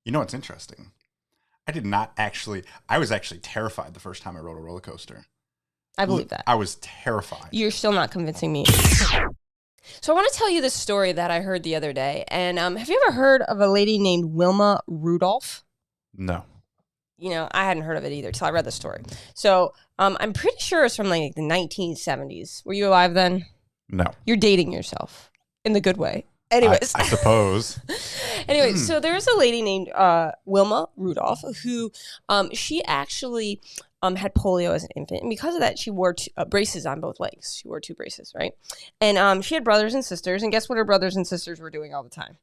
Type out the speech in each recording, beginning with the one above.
You know what's interesting? I was actually terrified the first time I rode a roller coaster. I believe that. I was terrified. You're still not convincing me. So I want to tell you this story that I heard the other day. And have you ever heard of a lady named Wilma Rudolph? No. You know, I hadn't heard of it either till I read the story. So I'm pretty sure it's from like the 1970s. Were you alive then? No. You're dating yourself in the good way. Anyways. I suppose. Anyway, so there's a lady named Wilma Rudolph who she actually had polio as an infant. And because of that, she wore braces on both legs. She wore 2 braces, right? And she had brothers and sisters. And guess what her brothers and sisters were doing all the time?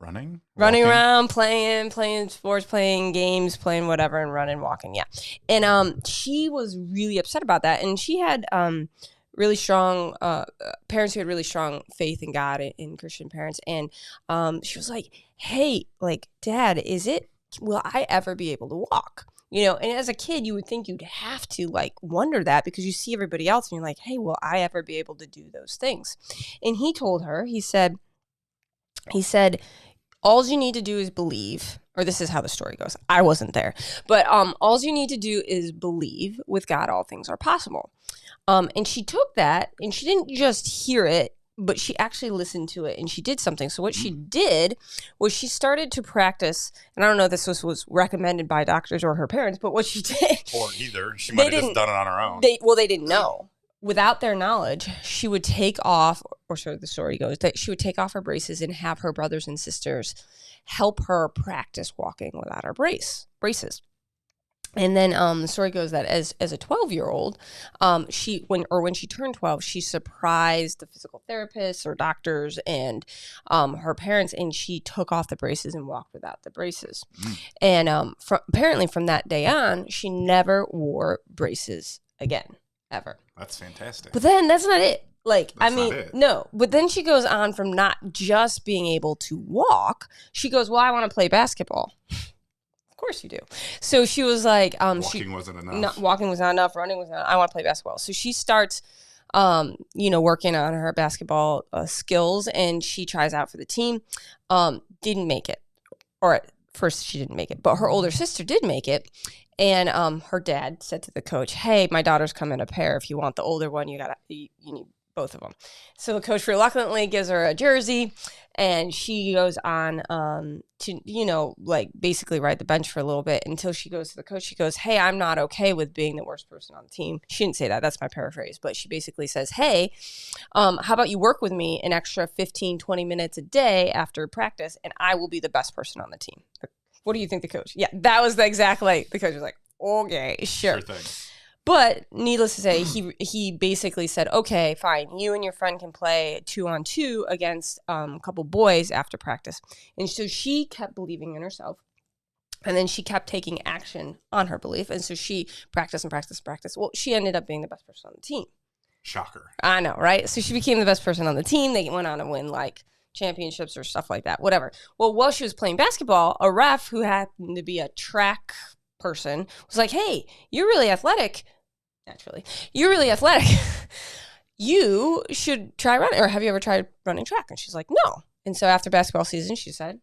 Running around, playing sports, playing games, playing whatever, and running, walking. Yeah. And she was really upset about that. And she had really strong parents who had really strong faith in God, in Christian parents. And she was like, hey, like, Dad, will I ever be able to walk? You know, and as a kid, you would think you'd have to like wonder that because you see everybody else and you're like, hey, will I ever be able to do those things? And he told her, he said, all you need to do is believe, or this is how the story goes. I wasn't there, but all you need to do is believe with God, all things are possible. And she took that and she didn't just hear it, but she actually listened to it and she did something. So what she did was she started to practice, and I don't know if this was recommended by doctors or her parents, but what she did. Or either. She might have just done it on her own. They didn't know. Without their knowledge, she would take off, or so the story goes, that she would take off her braces and have her brothers and sisters help her practice walking without her braces. And then the story goes that as a 12-year-old, when she turned 12, she surprised the physical therapists or doctors and her parents, and she took off the braces and walked without the braces. And apparently from that day on, she never wore braces again, ever. That's fantastic. But then that's not it. Like, That's not it. no. But then she goes on from not just being able to walk. She goes, well, I want to play basketball. Of course you do. So she was like, walking wasn't enough. Walking was not enough. Running was not enough. I want to play basketball. So she starts, working on her basketball skills, and she tries out for the team. Didn't make it. Or at first she didn't make it, but her older sister did make it. And her dad said to the coach, hey, my daughter's come in a pair. If you want the older one, you need both of them. So the coach reluctantly gives her a jersey, and she goes on to, basically ride the bench for a little bit until she goes to the coach. She goes, hey, I'm not okay with being the worst person on the team. She didn't say that. That's my paraphrase. But she basically says, hey, how about you work with me an extra 15, 20 minutes a day after practice, and I will be the best person on the team. What do you think, the coach? Yeah, that was the coach was like, okay, sure thing. But needless to say, he basically said, okay, fine, you and your friend can play 2-on-2 against a couple boys after practice. And so she kept believing in herself. And then she kept taking action on her belief. And so she practiced and practiced and practiced. Well, she ended up being the best person on the team. Shocker. I know, right? So she became the best person on the team. They went on to win like championships or stuff like that, whatever. Well, while she was playing basketball, a ref who happened to be a track person was like, hey, you're really athletic. Naturally, you're really athletic. You should try running, or have you ever tried running track? And she's like, no. And so after basketball season, she said,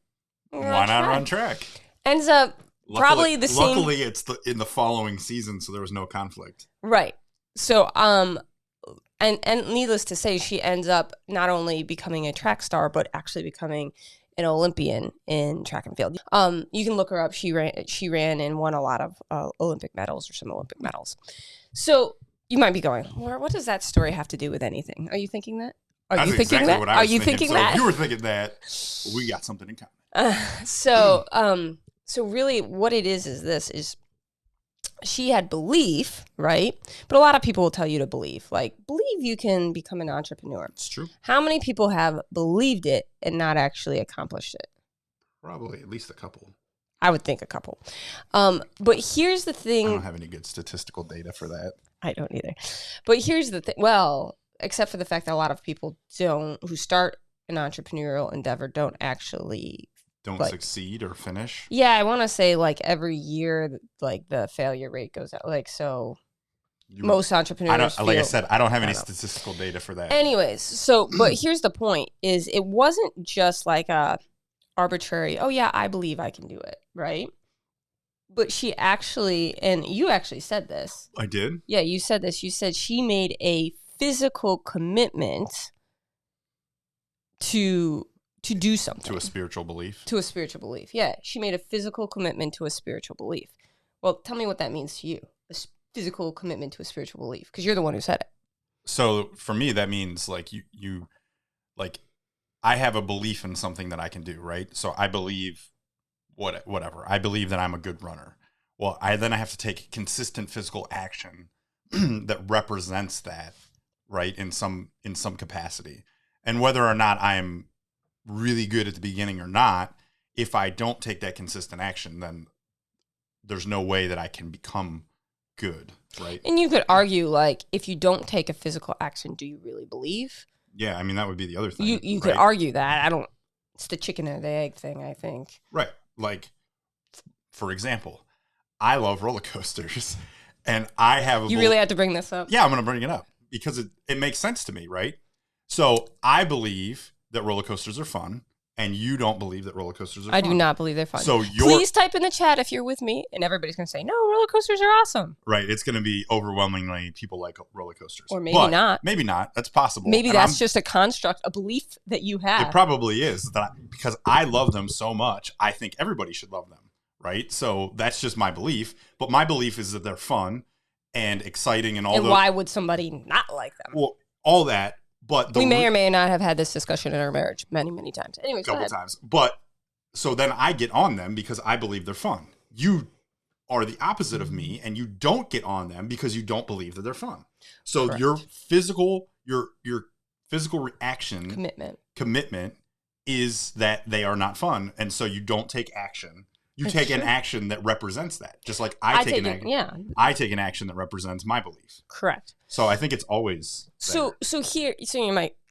why not run track? Ends up probably the same. Luckily, it's in the following season, so there was no conflict. Right. So, and needless to say, she ends up not only becoming a track star, but actually becoming an Olympian in track and field. You can look her up. She ran and won a lot of Olympic medals, or some Olympic medals. So you might be going, well, what does that story have to do with anything? Are you thinking that? Are you thinking that? Are you thinking that? If you were thinking that, we got something in common. So really what it is she had belief, right? But a lot of people will tell you to believe you can become an entrepreneur. It's true. How many people have believed it and not actually accomplished it? Probably at least a couple. I would think a couple. But here's the thing. I don't have any good statistical data for that. I don't either. But here's the thing. Well, except for the fact that a lot of people who start an entrepreneurial endeavor don't actually succeed or finish. Yeah, I want to say like every year, like the failure rate goes out. Like, so most entrepreneurs like I said, I don't have any statistical data for that. Anyways, but here's the point is it wasn't just like arbitrary, oh yeah, I believe I can do it, right? But she actually, and you actually said this. I did? Yeah, you said this. You said she made a physical commitment to do something. To a spiritual belief. To a spiritual belief. Yeah, she made a physical commitment to a spiritual belief. Well, tell me what that means to you, physical commitment to a spiritual belief, because you're the one who said it. So for me, that means like you like I have a belief in something that I can do, right? So I believe whatever. I believe that I'm a good runner. Well, I have to take consistent physical action that represents that, right? In some capacity. And whether or not I'm really good at the beginning or not, if I don't take that consistent action, then there's no way that I can become good, right? And you could argue, like, if you don't take a physical action, do you really believe? Yeah, I mean, that would be the other thing. You could argue that. It's the chicken or the egg thing, I think. Right. Like, for example, I love roller coasters, and I have You really had to bring this up? Yeah, I'm going to bring it up because it makes sense to me, right? So I believe that roller coasters are fun, and you don't believe that roller coasters are fun. I do not believe they're fun. So please type in the chat if you're with me, and everybody's going to say, no, roller coasters are awesome. Right. It's going to be overwhelmingly people like roller coasters. Or maybe not. Maybe not. That's possible. Maybe that's just a construct, a belief that you have. It probably is, because I love them so much, I think everybody should love them, right? So that's just my belief. But my belief is that they're fun and exciting and all that. And why would somebody not like them? Well, all that. But we may or may not have had this discussion in our marriage many, many times. Anyways, a couple times. But so then I get on them because I believe they're fun. You are the opposite of me, and you don't get on them because you don't believe that they're fun. So Correct. your physical reaction commitment is that they are not fun, and so you don't take action. You take an action that represents that, just like I take an action. Yeah, I take an action that represents my belief. Correct. So I think it's always so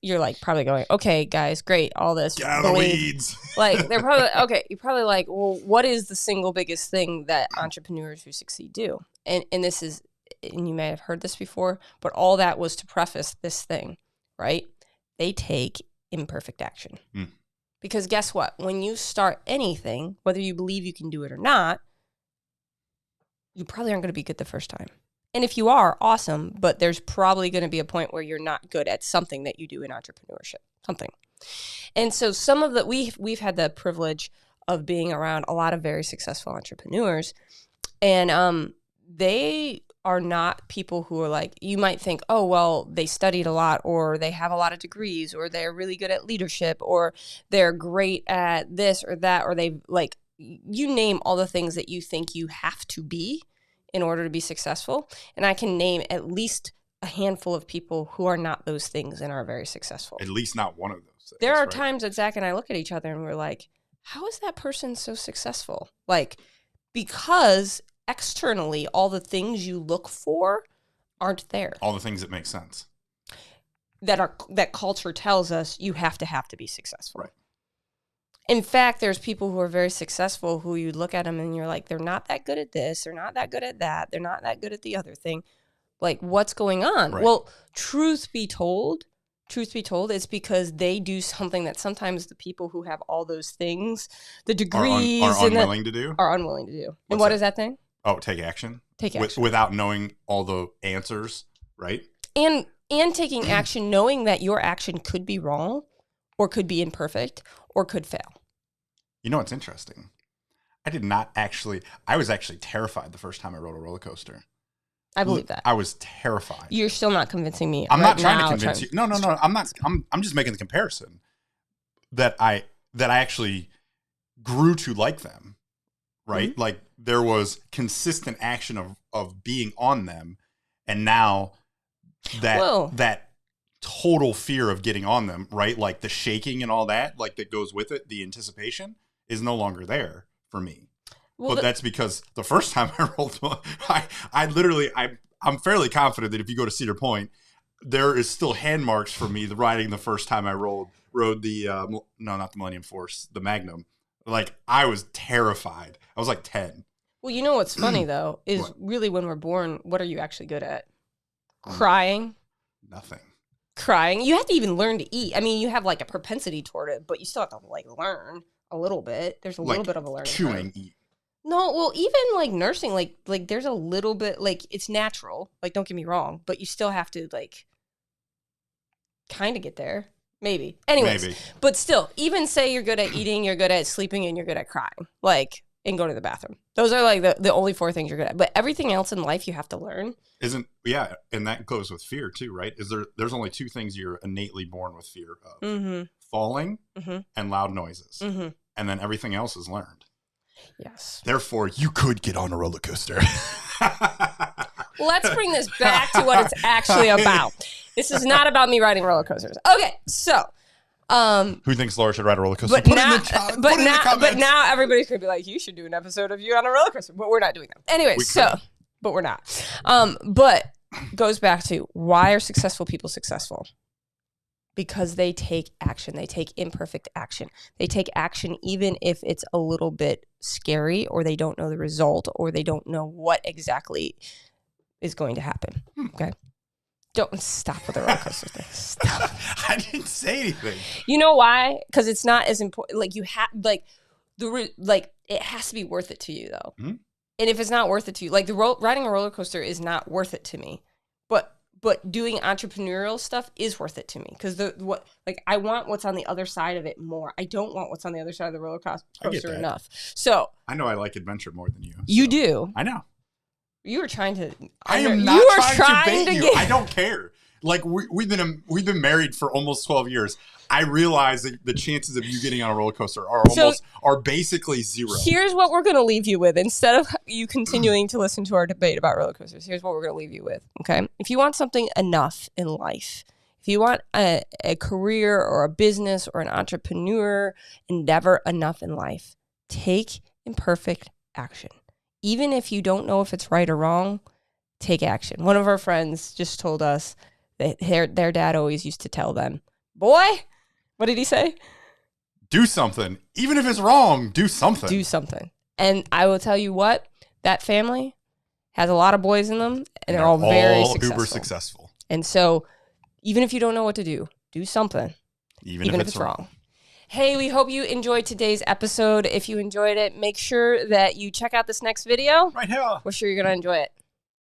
you're like probably going, okay, guys, great, all this. Get out of the weeds. Like they're probably okay. You're probably like, well, what is the single biggest thing that entrepreneurs who succeed do? And this is, and you may have heard this before, but all that was to preface this thing, right? They take imperfect action. Mm. Because guess what? When you start anything, whether you believe you can do it or not, you probably aren't going to be good the first time. And if you are, awesome, but there's probably going to be a point where you're not good at something that you do in entrepreneurship, something. And so some of the, we've had the privilege of being around a lot of very successful entrepreneurs, and they are not people who are like, you might think, oh, well, they studied a lot, or they have a lot of degrees, or they're really good at leadership, or they're great at this or that, or they like, you name all the things that you think you have to be in order to be successful. And I can name at least a handful of people who are not those things and are very successful. At least not one of those things. There are times that Zach and I look at each other and we're like, how is that person so successful? Like, because externally, all the things you look for aren't there. All the things that make sense. That culture tells us you have to be successful. Right. In fact, there's people who are very successful who you look at them and you're like, they're not that good at this, they're not that good at that, they're not that good at the other thing. Like, what's going on? Right. Well, truth be told, it's because they do something that sometimes the people who have all those things, the degrees, are unwilling to do. And what is that thing? Oh, take action. Take action. Without knowing all the answers, right? And taking action, knowing that your action could be wrong, or could be imperfect, or could fail. You know what's interesting? I was actually terrified the first time I rode a roller coaster. I believe that. I was terrified. You're still not convincing me. I'm not trying to convince you. No. I'm not. I'm just making the comparison that I actually grew to like them, right? Mm-hmm. Like there was consistent action of being on them, and now that total fear of getting on them, right? Like the shaking and all that, like that goes with it, the anticipation is no longer there for me. Well, but that's because the first time I rolled, I'm fairly confident that if you go to Cedar Point, there is still hand marks for me riding the first time I rode the not the Millennium Force, the Magnum. Like I was terrified. I was like 10. Well, you know what's funny though is really when we're born, what are you actually good at? Crying. Nothing. Crying. You have to even learn to eat. I mean, you have like a propensity toward it, but you still have to like learn. A little bit. There's a little bit of a learning chewing. curve. No, well, even like nursing, like there's a little bit, like it's natural. Like, don't get me wrong, but you still have to like kind of get there. Maybe. Anyways, but still, even say you're good at eating, you're good at sleeping, and you're good at crying, like, and go to the bathroom. Those are like the only 4 things you're good at. But everything else in life you have to learn. And that goes with fear too, right? There's only 2 things you're innately born with fear of: falling and loud noises, and then everything else is learned. Yes. Therefore, you could get on a roller coaster. Let's bring this back to what it's actually about. This is not about me riding roller coasters. Okay, so who thinks Laura should ride a roller coaster? But now everybody's gonna be like, you should do an episode of you on a roller coaster. But we're not doing that. Anyway, but we're not. But goes back to, why are successful people successful? Because they take action. They take imperfect action. They take action even if it's a little bit scary, or they don't know the result, or they don't know what exactly is going to happen. Okay? Don't stop with the roller coaster thing. Stop. I didn't say anything. You know why? Because it's not as important. Like, you have, like, it has to be worth it to you, though. Mm-hmm. And if it's not worth it to you, like, riding a roller coaster is not worth it to me. But doing entrepreneurial stuff is worth it to me, because I want what's on the other side of it more. I don't want what's on the other side of the roller coaster enough. So I know I like adventure more than you. You do. I know. You were trying to. I am not trying to bait you. I don't care. Like, we've been married for almost 12 years. I realize that the chances of you getting on a roller coaster are basically zero. Here's what we're going to leave you with. Instead of you continuing to listen to our debate about roller coasters, here's what we're going to leave you with. Okay, if you want something enough in life, if you want a career or a business or an entrepreneur endeavor enough in life, take imperfect action. Even if you don't know if it's right or wrong, take action. One of our friends just told us that their dad always used to tell them, boy, what did he say? Do something. Even if it's wrong, do something. Do something. And I will tell you what, that family has a lot of boys in them, and they're all very successful. Uber successful. And so even if you don't know what to do something. Even if it's wrong. Hey, we hope you enjoyed today's episode. If you enjoyed it, make sure that you check out this next video. Right here. We're sure you're going to enjoy it.